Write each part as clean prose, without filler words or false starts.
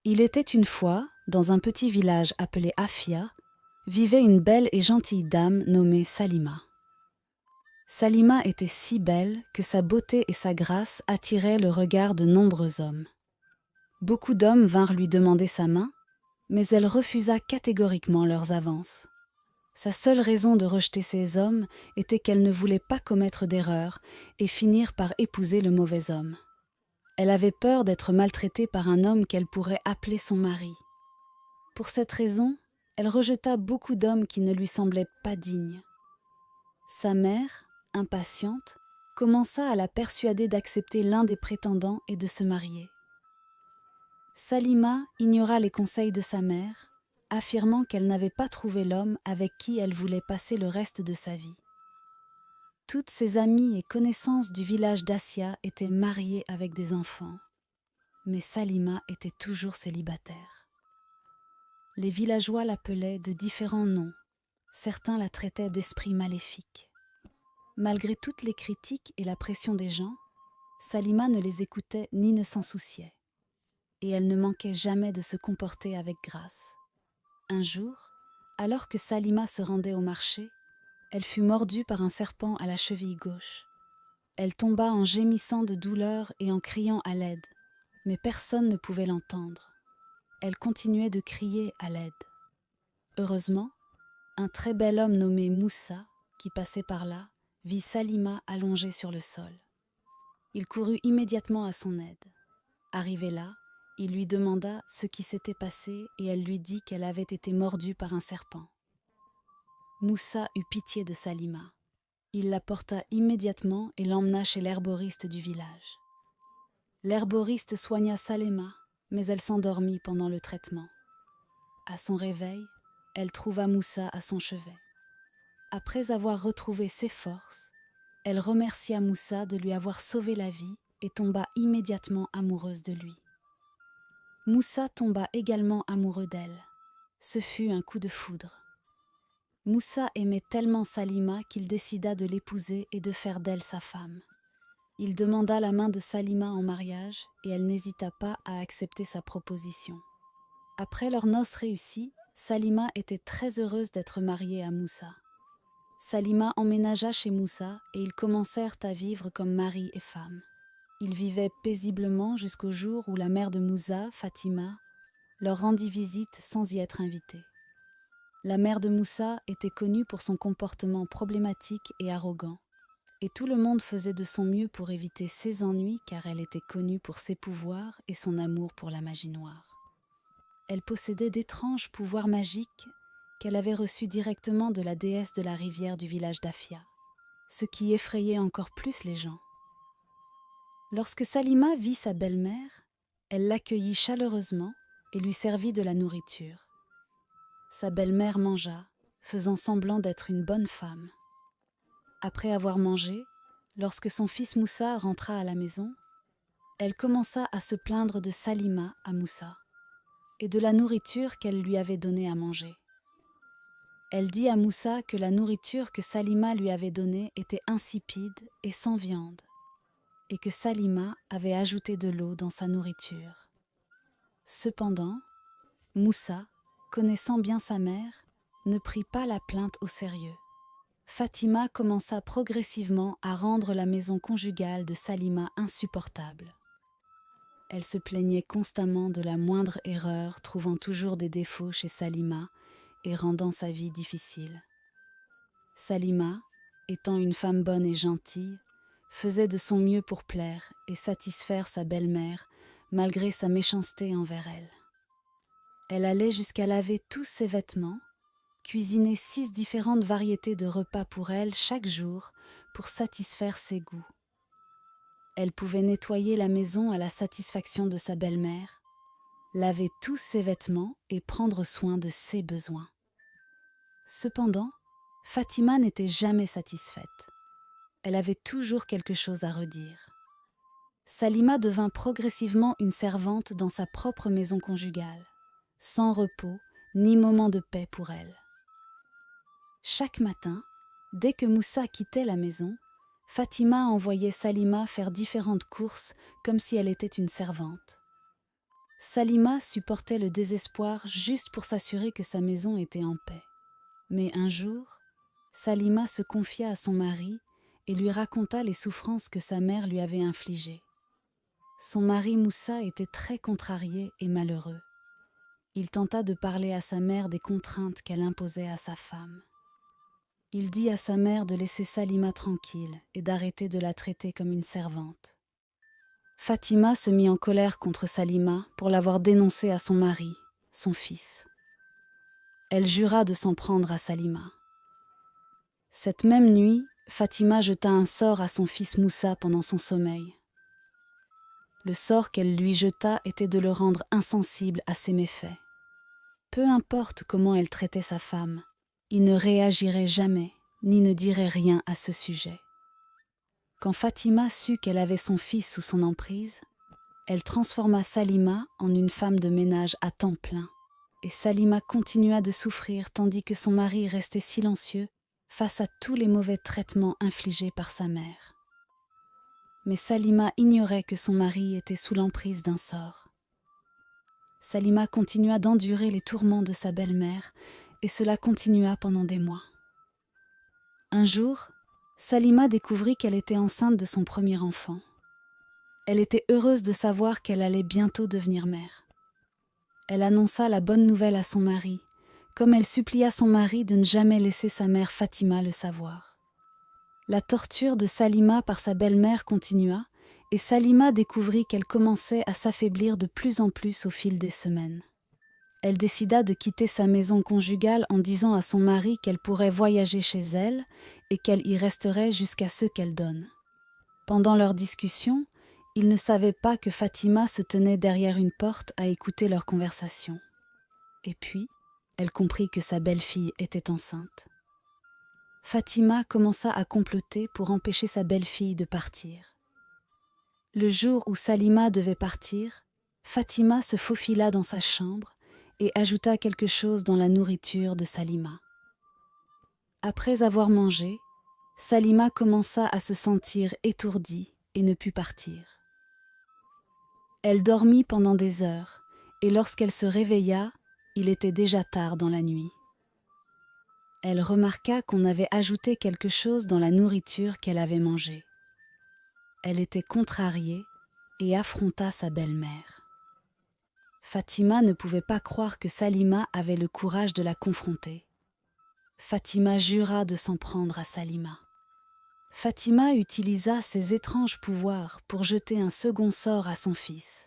Il était une fois, dans un petit village appelé Afia, vivait une belle et gentille dame nommée Salima. Salima était si belle que sa beauté et sa grâce attiraient le regard de nombreux hommes. Beaucoup d'hommes vinrent lui demander sa main, mais elle refusa catégoriquement leurs avances. Sa seule raison de rejeter ces hommes était qu'elle ne voulait pas commettre d'erreur et finir par épouser le mauvais homme. Elle avait peur d'être maltraitée par un homme qu'elle pourrait appeler son mari. Pour cette raison, elle rejeta beaucoup d'hommes qui ne lui semblaient pas dignes. Sa mère, impatiente, commença à la persuader d'accepter l'un des prétendants et de se marier. Salima ignora les conseils de sa mère, affirmant qu'elle n'avait pas trouvé l'homme avec qui elle voulait passer le reste de sa vie. Toutes ses amies et connaissances du village d'Assia étaient mariées avec des enfants, mais Salima était toujours célibataire. Les villageois l'appelaient de différents noms. Certains la traitaient d'esprit maléfique. Malgré toutes les critiques et la pression des gens, Salima ne les écoutait ni ne s'en souciait. Et elle ne manquait jamais de se comporter avec grâce. Un jour, alors que Salima se rendait au marché, elle fut mordue par un serpent à la cheville gauche. Elle tomba en gémissant de douleur et en criant à l'aide, mais personne ne pouvait l'entendre. Elle continuait de crier à l'aide. Heureusement, un très bel homme nommé Moussa, qui passait par là, vit Salima allongée sur le sol. Il courut immédiatement à son aide. Arrivé là, il lui demanda ce qui s'était passé et elle lui dit qu'elle avait été mordue par un serpent. Moussa eut pitié de Salima. Il la porta immédiatement et l'emmena chez l'herboriste du village. L'herboriste soigna Salima, mais elle s'endormit pendant le traitement. À son réveil, elle trouva Moussa à son chevet. Après avoir retrouvé ses forces, elle remercia Moussa de lui avoir sauvé la vie et tomba immédiatement amoureuse de lui. Moussa tomba également amoureux d'elle. Ce fut un coup de foudre. Moussa aimait tellement Salima qu'il décida de l'épouser et de faire d'elle sa femme. Il demanda la main de Salima en mariage et elle n'hésita pas à accepter sa proposition. Après leurs noces réussies, Salima était très heureuse d'être mariée à Moussa. Salima emménagea chez Moussa et ils commencèrent à vivre comme mari et femme. Ils vivaient paisiblement jusqu'au jour où la mère de Moussa, Fatima, leur rendit visite sans y être invitée. La mère de Moussa était connue pour son comportement problématique et arrogant, et tout le monde faisait de son mieux pour éviter ses ennuis car elle était connue pour ses pouvoirs et son amour pour la magie noire. Elle possédait d'étranges pouvoirs magiques qu'elle avait reçus directement de la déesse de la rivière du village d'Afia, ce qui effrayait encore plus les gens. Lorsque Salima vit sa belle-mère, elle l'accueillit chaleureusement et lui servit de la nourriture. Sa belle-mère mangea, faisant semblant d'être une bonne femme. Après avoir mangé, lorsque son fils Moussa rentra à la maison, elle commença à se plaindre de Salima à Moussa et de la nourriture qu'elle lui avait donnée à manger. Elle dit à Moussa que la nourriture que Salima lui avait donnée était insipide et sans viande, et que Salima avait ajouté de l'eau dans sa nourriture. Cependant, Moussa, connaissant bien sa mère, ne prit pas la plainte au sérieux. Fatima commença progressivement à rendre la maison conjugale de Salima insupportable. Elle se plaignait constamment de la moindre erreur, trouvant toujours des défauts chez Salima et rendant sa vie difficile. Salima, étant une femme bonne et gentille, faisait de son mieux pour plaire et satisfaire sa belle-mère malgré sa méchanceté envers elle. Elle allait jusqu'à laver tous ses vêtements, cuisiner 6 différentes variétés de repas pour elle chaque jour pour satisfaire ses goûts. Elle pouvait nettoyer la maison à la satisfaction de sa belle-mère, laver tous ses vêtements et prendre soin de ses besoins. Cependant, Fatima n'était jamais satisfaite. Elle avait toujours quelque chose à redire. Salima devint progressivement une servante dans sa propre maison conjugale, sans repos ni moment de paix pour elle. Chaque matin, dès que Moussa quittait la maison, Fatima envoyait Salima faire différentes courses comme si elle était une servante. Salima supportait le désespoir juste pour s'assurer que sa maison était en paix. Mais un jour, Salima se confia à son mari et lui raconta les souffrances que sa mère lui avait infligées. Son mari Moussa était très contrarié et malheureux. Il tenta de parler à sa mère des contraintes qu'elle imposait à sa femme. Il dit à sa mère de laisser Salima tranquille et d'arrêter de la traiter comme une servante. Fatima se mit en colère contre Salima pour l'avoir dénoncée à son mari, son fils. Elle jura de s'en prendre à Salima. Cette même nuit, Fatima jeta un sort à son fils Moussa pendant son sommeil. Le sort qu'elle lui jeta était de le rendre insensible à ses méfaits. Peu importe comment elle traitait sa femme, il ne réagirait jamais, ni ne dirait rien à ce sujet. Quand Fatima sut qu'elle avait son fils sous son emprise, elle transforma Salima en une femme de ménage à temps plein, et Salima continua de souffrir tandis que son mari restait silencieux face à tous les mauvais traitements infligés par sa mère. Mais Salima ignorait que son mari était sous l'emprise d'un sort. Salima continua d'endurer les tourments de sa belle-mère, et cela continua pendant des mois. Un jour, Salima découvrit qu'elle était enceinte de son premier enfant. Elle était heureuse de savoir qu'elle allait bientôt devenir mère. Elle annonça la bonne nouvelle à son mari, comme elle supplia son mari de ne jamais laisser sa mère Fatima le savoir. La torture de Salima par sa belle-mère continua, et Salima découvrit qu'elle commençait à s'affaiblir de plus en plus au fil des semaines. Elle décida de quitter sa maison conjugale en disant à son mari qu'elle pourrait voyager chez elle et qu'elle y resterait jusqu'à ce qu'elle donne. Pendant leur discussion, ils ne savaient pas que Fatima se tenait derrière une porte à écouter leur conversation. Et puis, elle comprit que sa belle-fille était enceinte. Fatima commença à comploter pour empêcher sa belle-fille de partir. Le jour où Salima devait partir, Fatima se faufila dans sa chambre et ajouta quelque chose dans la nourriture de Salima. Après avoir mangé, Salima commença à se sentir étourdie et ne put partir. Elle dormit pendant des heures, et lorsqu'elle se réveilla, il était déjà tard dans la nuit. Elle remarqua qu'on avait ajouté quelque chose dans la nourriture qu'elle avait mangée. Elle était contrariée et affronta sa belle-mère. Fatima ne pouvait pas croire que Salima avait le courage de la confronter. Fatima jura de s'en prendre à Salima. Fatima utilisa ses étranges pouvoirs pour jeter un second sort à son fils.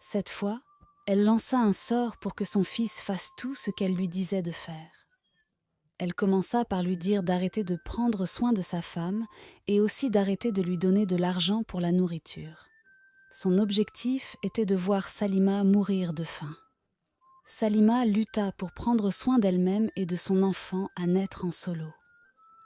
Cette fois, elle lança un sort pour que son fils fasse tout ce qu'elle lui disait de faire. Elle commença par lui dire d'arrêter de prendre soin de sa femme et aussi d'arrêter de lui donner de l'argent pour la nourriture. Son objectif était de voir Salima mourir de faim. Salima lutta pour prendre soin d'elle-même et de son enfant à naître en solo.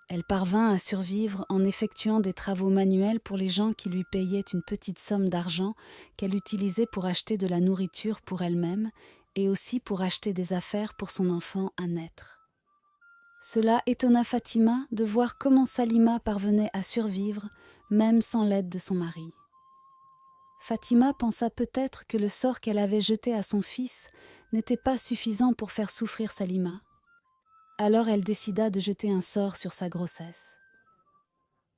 Elle parvint à survivre en effectuant des travaux manuels pour les gens qui lui payaient une petite somme d'argent qu'elle utilisait pour acheter de la nourriture pour elle-même et aussi pour acheter des affaires pour son enfant à naître. Cela étonna Fatima de voir comment Salima parvenait à survivre même sans l'aide de son mari. Fatima pensa peut-être que le sort qu'elle avait jeté à son fils n'était pas suffisant pour faire souffrir Salima. Alors elle décida de jeter un sort sur sa grossesse.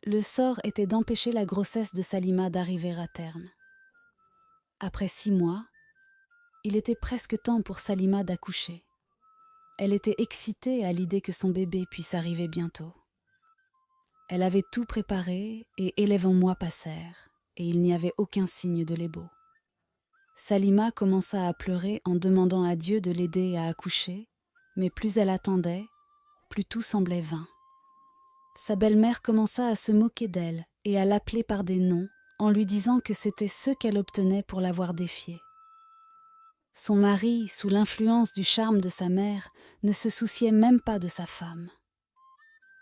Le sort était d'empêcher la grossesse de Salima d'arriver à terme. Après 6 mois, il était presque temps pour Salima d'accoucher. Elle était excitée à l'idée que son bébé puisse arriver bientôt. Elle avait tout préparé et 11 mois passèrent, et il n'y avait aucun signe de l'ébo. Salima commença à pleurer en demandant à Dieu de l'aider à accoucher, mais plus elle attendait, plus tout semblait vain. Sa belle-mère commença à se moquer d'elle et à l'appeler par des noms en lui disant que c'était ce qu'elle obtenait pour l'avoir défiée. Son mari, sous l'influence du charme de sa mère, ne se souciait même pas de sa femme.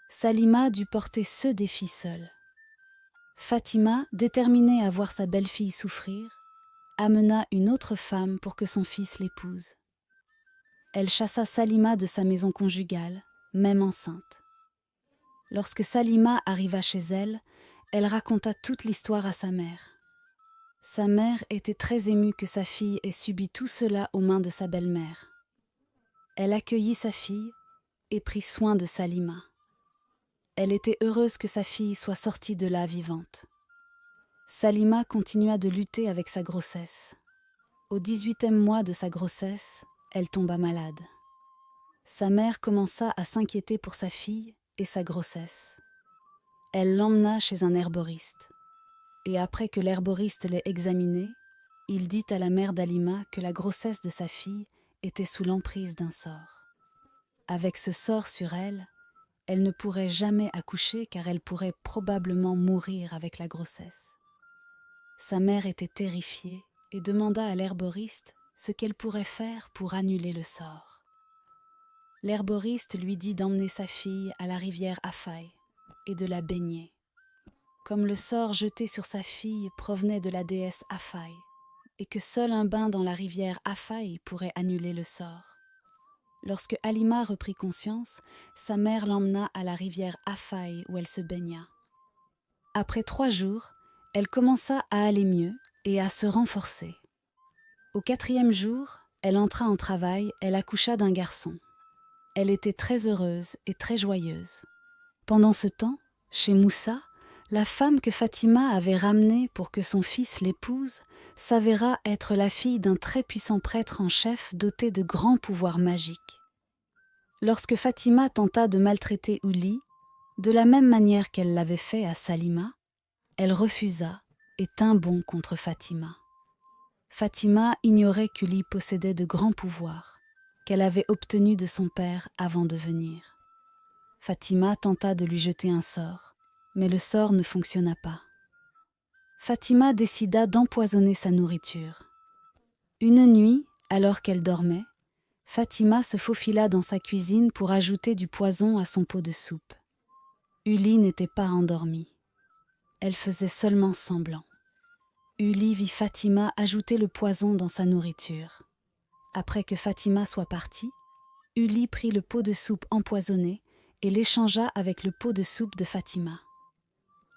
Salima dut porter ce défi seule. Fatima, déterminée à voir sa belle-fille souffrir, amena une autre femme pour que son fils l'épouse. Elle chassa Salima de sa maison conjugale, même enceinte. Lorsque Salima arriva chez elle, elle raconta toute l'histoire à sa mère. Sa mère était très émue que sa fille ait subi tout cela aux mains de sa belle-mère. Elle accueillit sa fille et prit soin de Salima. Elle était heureuse que sa fille soit sortie de là vivante. Salima continua de lutter avec sa grossesse. Au 18e mois de sa grossesse, elle tomba malade. Sa mère commença à s'inquiéter pour sa fille et sa grossesse. Elle l'emmena chez un herboriste. Et après que l'herboriste l'ait examinée, il dit à la mère d'Halima que la grossesse de sa fille était sous l'emprise d'un sort. Avec ce sort sur elle, elle ne pourrait jamais accoucher car elle pourrait probablement mourir avec la grossesse. Sa mère était terrifiée et demanda à l'herboriste ce qu'elle pourrait faire pour annuler le sort. L'herboriste lui dit d'emmener sa fille à la rivière Afai et de la baigner. Comme le sort jeté sur sa fille provenait de la déesse Afai, et que seul un bain dans la rivière Afai pourrait annuler le sort. Lorsque Halima reprit conscience, sa mère l'emmena à la rivière Afai où elle se baigna. Après 3 jours, elle commença à aller mieux et à se renforcer. Au 4e jour, elle entra en travail, elle accoucha d'un garçon. Elle était très heureuse et très joyeuse. Pendant ce temps, chez Moussa, la femme que Fatima avait ramenée pour que son fils l'épouse s'avéra être la fille d'un très puissant prêtre en chef doté de grands pouvoirs magiques. Lorsque Fatima tenta de maltraiter Ouli, de la même manière qu'elle l'avait fait à Salima, elle refusa et tint bon contre Fatima. Fatima ignorait qu'Ouli possédait de grands pouvoirs, qu'elle avait obtenus de son père avant de venir. Fatima tenta de lui jeter un sort, mais le sort ne fonctionna pas. Fatima décida d'empoisonner sa nourriture. Une nuit, alors qu'elle dormait, Fatima se faufila dans sa cuisine pour ajouter du poison à son pot de soupe. Uli n'était pas endormie. Elle faisait seulement semblant. Uli vit Fatima ajouter le poison dans sa nourriture. Après que Fatima soit partie, Uli prit le pot de soupe empoisonné et l'échangea avec le pot de soupe de Fatima.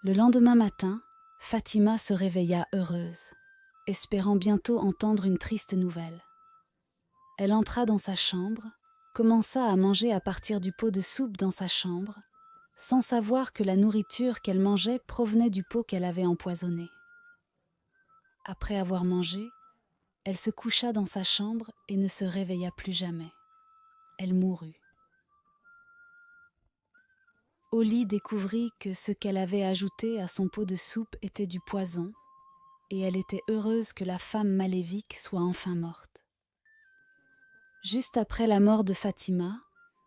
Le lendemain matin, Fatima se réveilla heureuse, espérant bientôt entendre une triste nouvelle. Elle entra dans sa chambre, commença à manger à partir du pot de soupe dans sa chambre, sans savoir que la nourriture qu'elle mangeait provenait du pot qu'elle avait empoisonné. Après avoir mangé, elle se coucha dans sa chambre et ne se réveilla plus jamais. Elle mourut. Oli découvrit que ce qu'elle avait ajouté à son pot de soupe était du poison, et elle était heureuse que la femme maléfique soit enfin morte. Juste après la mort de Fatima,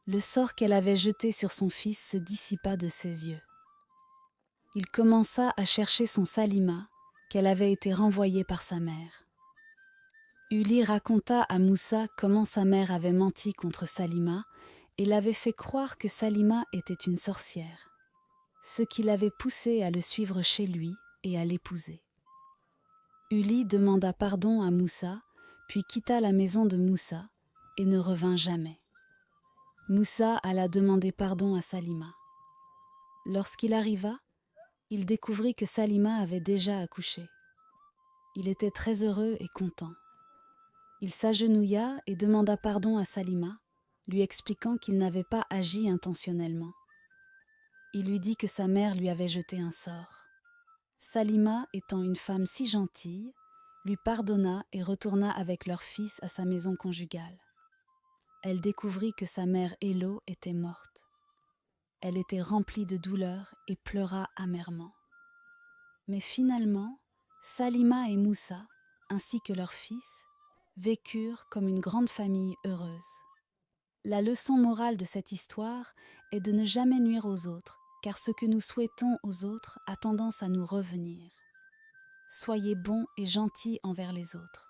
le sort qu'elle avait jeté sur son fils se dissipa de ses yeux. Il commença à chercher son Salima, qu'elle avait été renvoyée par sa mère. Uli raconta à Moussa comment sa mère avait menti contre Salima et l'avait fait croire que Salima était une sorcière, ce qui l'avait poussé à le suivre chez lui et à l'épouser. Uli demanda pardon à Moussa, puis quitta la maison de Moussa et ne revint jamais. Moussa alla demander pardon à Salima. Lorsqu'il arriva, il découvrit que Salima avait déjà accouché. Il était très heureux et content. Il s'agenouilla et demanda pardon à Salima, lui expliquant qu'il n'avait pas agi intentionnellement. Il lui dit que sa mère lui avait jeté un sort. Salima, étant une femme si gentille, lui pardonna et retourna avec leur fils à sa maison conjugale. Elle découvrit que sa mère Hello était morte. Elle était remplie de douleur et pleura amèrement. Mais finalement, Salima et Moussa, ainsi que leur fils, vécurent comme une grande famille heureuse. La leçon morale de cette histoire est de ne jamais nuire aux autres, car ce que nous souhaitons aux autres a tendance à nous revenir. Soyez bons et gentils envers les autres.